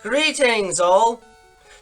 Greetings all!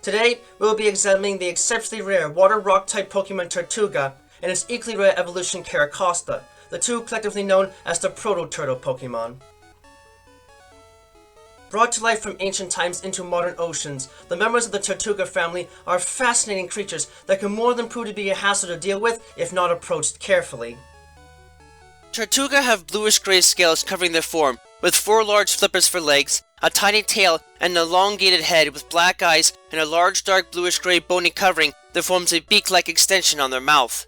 Today we will be examining the exceptionally rare water rock type Pokemon Tirtouga and its equally rare evolution Carracosta, the two collectively known as the Prototurtle Pokémon. Brought to life from ancient times into modern oceans, the members of the Tirtouga family are fascinating creatures that can more than prove to be a hassle to deal with if not approached carefully. Tirtouga have bluish-gray scales covering their form, with 4 large flippers for legs, a tiny tail, and an elongated head with black eyes and a large dark bluish-gray bony covering that forms a beak-like extension on their mouth.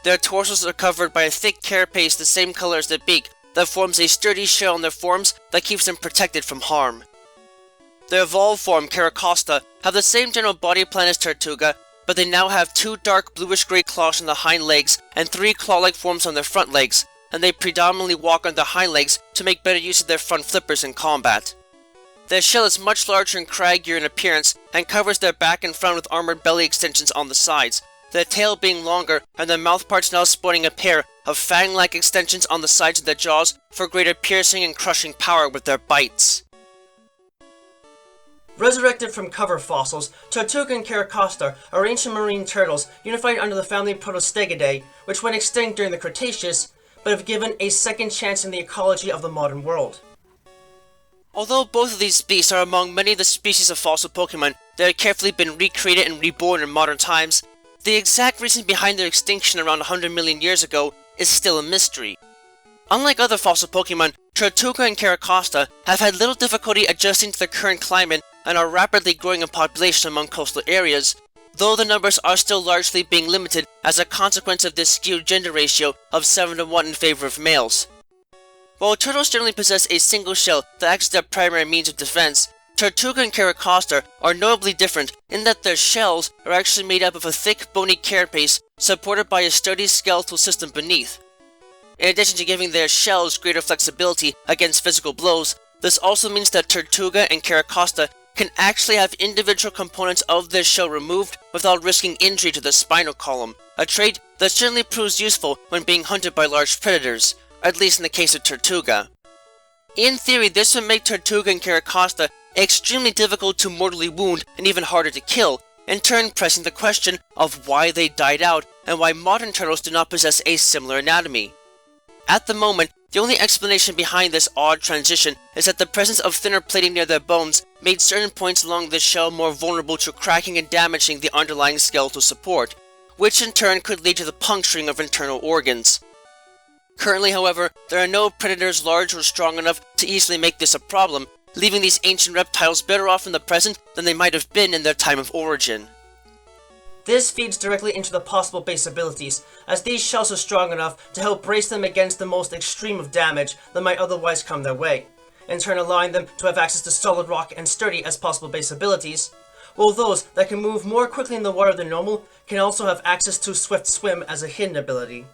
Their torsos are covered by a thick carapace the same color as their beak that forms a sturdy shell on their forms that keeps them protected from harm. Their evolved form, Carracosta, have the same general body plan as Tirtouga, but they now have 2 dark bluish-gray claws on the hind legs and 3 claw-like forms on their front legs, and they predominantly walk on their hind legs to make better use of their front flippers in combat. Their shell is much larger and craggier in appearance and covers their back and front with armored belly extensions on the sides, their tail being longer and their mouthparts now sporting a pair of fang-like extensions on the sides of their jaws for greater piercing and crushing power with their bites. Resurrected from cover fossils, Tirtouga and Carracosta are ancient marine turtles unified under the family Protostegidae, which went extinct during the Cretaceous, but have given a second chance in the ecology of the modern world. Although both of these beasts are among many of the species of fossil Pokemon that have carefully been recreated and reborn in modern times, the exact reason behind their extinction around 100 million years ago is still a mystery. Unlike other fossil Pokemon, Tirtouga and Carracosta have had little difficulty adjusting to the current climate and are rapidly growing in population among coastal areas, though the numbers are still largely being limited as a consequence of this skewed gender ratio of 7-to-1 in favor of males. While turtles generally possess a single shell that acts as their primary means of defense, Tirtouga and Carracosta are notably different in that their shells are actually made up of a thick bony carapace supported by a sturdy skeletal system beneath. In addition to giving their shells greater flexibility against physical blows, this also means that Tirtouga and Carracosta can actually have individual components of their shell removed without risking injury to the spinal column, a trait that certainly proves useful when being hunted by large predators, at least in the case of Tirtouga. In theory, this would make Tirtouga and Carracosta extremely difficult to mortally wound and even harder to kill, in turn pressing the question of why they died out and why modern turtles do not possess a similar anatomy. At the moment, the only explanation behind this odd transition is that the presence of thinner plating near their bones made certain points along the shell more vulnerable to cracking and damaging the underlying skeletal support, which in turn could lead to the puncturing of internal organs. Currently, however, there are no predators large or strong enough to easily make this a problem, leaving these ancient reptiles better off in the present than they might have been in their time of origin. This feeds directly into the possible base abilities, as these shells are strong enough to help brace them against the most extreme of damage that might otherwise come their way, in turn allowing them to have access to solid rock and sturdy as possible base abilities, while those that can move more quickly in the water than normal can also have access to swift swim as a hidden ability.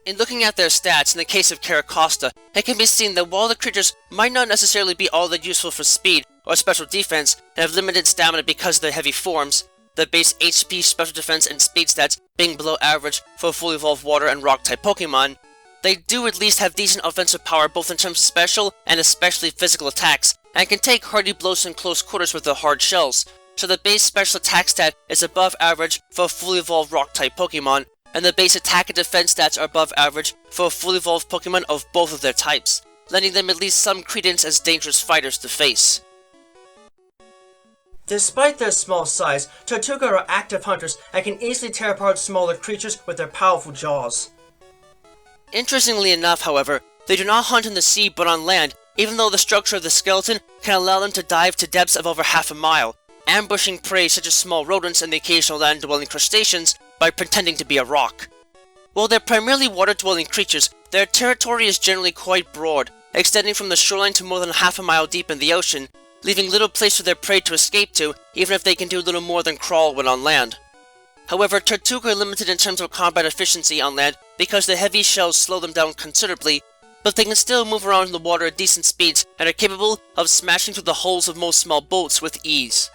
In looking at their stats, in the case of Carracosta, it can be seen that while the creatures might not necessarily be all that useful for speed or special defense and have limited stamina because of their heavy forms, the base HP, special defense, and speed stats being below average for fully evolved water and rock type Pokemon, they do at least have decent offensive power both in terms of special and especially physical attacks, and can take hardy blows in close quarters with their hard shells, so the base special attack stat is above average for a fully evolved rock type Pokemon, and the base attack and defense stats are above average for a fully evolved Pokemon of both of their types, lending them at least some credence as dangerous fighters to face. Despite their small size, Tirtouga are active hunters and can easily tear apart smaller creatures with their powerful jaws. Interestingly enough, however, they do not hunt in the sea but on land, even though the structure of the skeleton can allow them to dive to depths of over half a mile, ambushing prey such as small rodents and the occasional land-dwelling crustaceans by pretending to be a rock. While they're primarily water-dwelling creatures, their territory is generally quite broad, extending from the shoreline to more than half a mile deep in the ocean, leaving little place for their prey to escape to, even if they can do little more than crawl when on land. However, Tirtouga are limited in terms of combat efficiency on land because the heavy shells slow them down considerably, but they can still move around in the water at decent speeds and are capable of smashing through the hulls of most small boats with ease.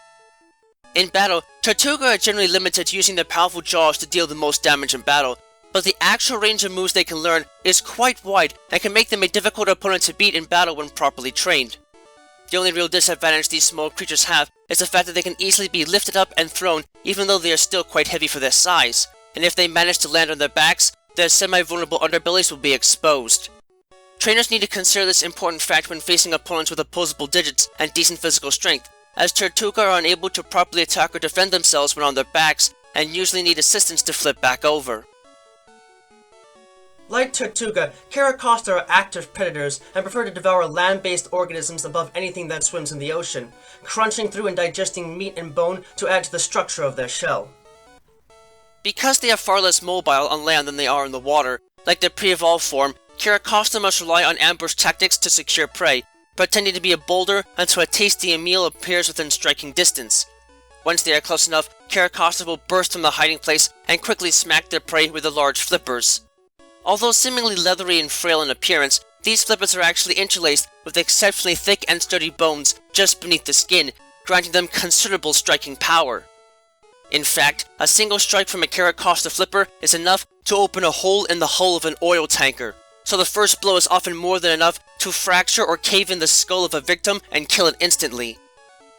In battle, Tirtouga are generally limited to using their powerful jaws to deal the most damage in battle, but the actual range of moves they can learn is quite wide and can make them a difficult opponent to beat in battle when properly trained. The only real disadvantage these small creatures have is the fact that they can easily be lifted up and thrown even though they are still quite heavy for their size, and if they manage to land on their backs, their semi-vulnerable underbellies will be exposed. Trainers need to consider this important fact when facing opponents with opposable digits and decent physical strength, as Tirtouga are unable to properly attack or defend themselves when on their backs, and usually need assistance to flip back over. Like Tirtouga, Carracosta are active predators and prefer to devour land-based organisms above anything that swims in the ocean, crunching through and digesting meat and bone to add to the structure of their shell. Because they are far less mobile on land than they are in the water, like their pre-evolved form, Carracosta must rely on ambush tactics to secure prey, pretending to be a boulder until a tasty meal appears within striking distance. Once they are close enough, Carracosta will burst from the hiding place and quickly smack their prey with the large flippers. Although seemingly leathery and frail in appearance, these flippers are actually interlaced with exceptionally thick and sturdy bones just beneath the skin, granting them considerable striking power. In fact, a single strike from a Carracosta flipper is enough to open a hole in the hull of an oil tanker, so the first blow is often more than enough to fracture or cave in the skull of a victim and kill it instantly.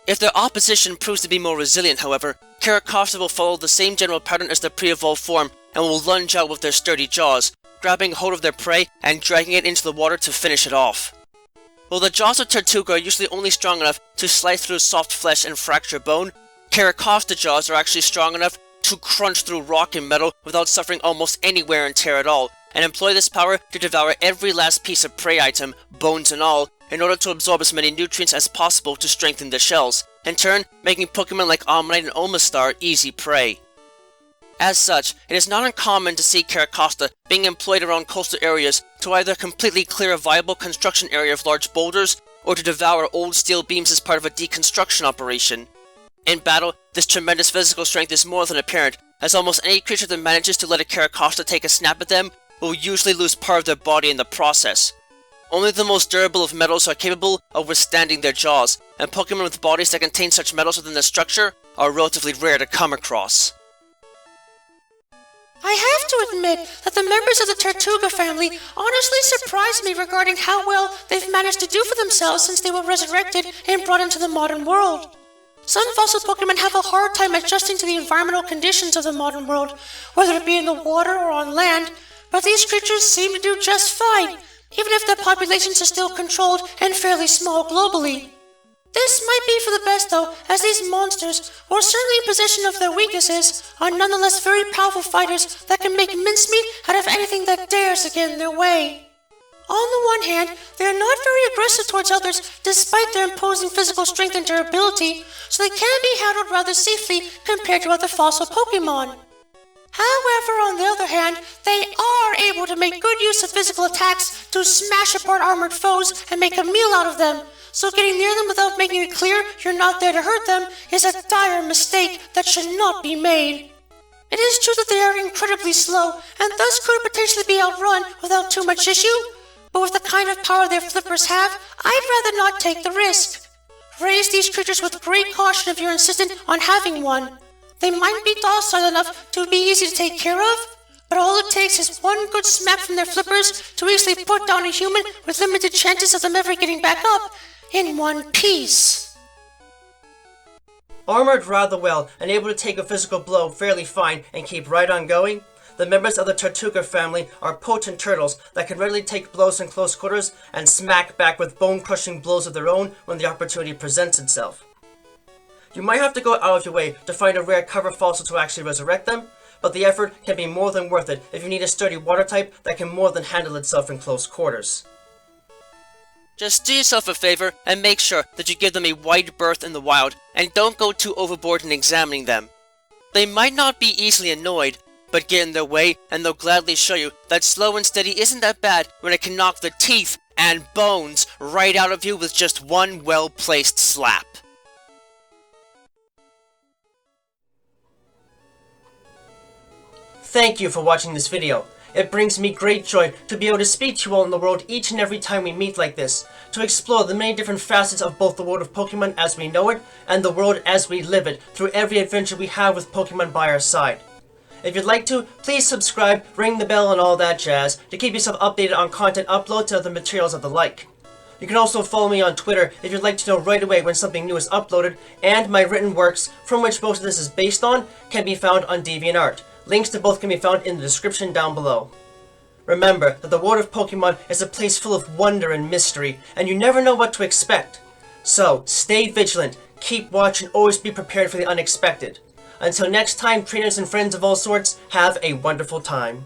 If their opposition proves to be more resilient, however, Carracosta will follow the same general pattern as their pre-evolved form and will lunge out with their sturdy jaws, grabbing hold of their prey and dragging it into the water to finish it off. While the jaws of Tirtouga are usually only strong enough to slice through soft flesh and fracture bone, Carracosta jaws are actually strong enough to crunch through rock and metal without suffering almost any wear and tear at all, and employ this power to devour every last piece of prey item, bones and all, in order to absorb as many nutrients as possible to strengthen their shells, in turn making Pokemon like Omanyte and Omastar easy prey. As such, it is not uncommon to see Carracosta being employed around coastal areas to either completely clear a viable construction area of large boulders, or to devour old steel beams as part of a deconstruction operation. In battle, this tremendous physical strength is more than apparent, as almost any creature that manages to let a Carracosta take a snap at them will usually lose part of their body in the process. Only the most durable of metals are capable of withstanding their jaws, and Pokemon with bodies that contain such metals within their structure are relatively rare to come across. I have to admit that the members of the Tirtouga family honestly surprise me regarding how well they've managed to do for themselves since they were resurrected and brought into the modern world. Some fossil Pokemon have a hard time adjusting to the environmental conditions of the modern world, whether it be in the water or on land, but these creatures seem to do just fine, even if their populations are still controlled and fairly small globally. This might be for the best though, as these monsters, while certainly in possession of their weaknesses, are nonetheless very powerful fighters that can make mincemeat out of anything that dares to get in their way. On the one hand, they are not very aggressive towards others despite their imposing physical strength and durability, so they can be handled rather safely compared to other fossil Pokemon. However, on the other hand, they are able to make good use of physical attacks to smash apart armored foes and make a meal out of them, so getting near them without making it clear you're not there to hurt them is a dire mistake that should not be made. It is true that they are incredibly slow, and thus could potentially be outrun without too much issue, but with the kind of power their flippers have, I'd rather not take the risk. Raise these creatures with great caution if you're insistent on having one. They might be docile enough to be easy to take care of, but all it takes is one good smack from their flippers to easily put down a human with limited chances of them ever getting back up in one piece. Armored rather well and able to take a physical blow fairly fine and keep right on going, the members of the Tirtouga family are potent turtles that can readily take blows in close quarters and smack back with bone-crushing blows of their own when the opportunity presents itself. You might have to go out of your way to find a rare cover fossil to actually resurrect them, but the effort can be more than worth it if you need a sturdy water type that can more than handle itself in close quarters. Just do yourself a favor and make sure that you give them a wide berth in the wild, and don't go too overboard in examining them. They might not be easily annoyed, but get in their way and they'll gladly show you that slow and steady isn't that bad when it can knock the teeth and bones right out of you with just one well-placed slap. Thank you for watching this video. It brings me great joy to be able to speak to you all in the world each and every time we meet like this, to explore the many different facets of both the world of Pokemon as we know it, and the world as we live it, through every adventure we have with Pokemon by our side. If you'd like to, please subscribe, ring the bell and all that jazz, to keep yourself updated on content uploads and other materials of the like. You can also follow me on Twitter if you'd like to know right away when something new is uploaded, and my written works, from which most of this is based on, can be found on DeviantArt. Links to both can be found in the description down below. Remember that the world of Pokemon is a place full of wonder and mystery, and you never know what to expect. So, stay vigilant, keep watch, and always be prepared for the unexpected. Until next time, trainers and friends of all sorts, have a wonderful time.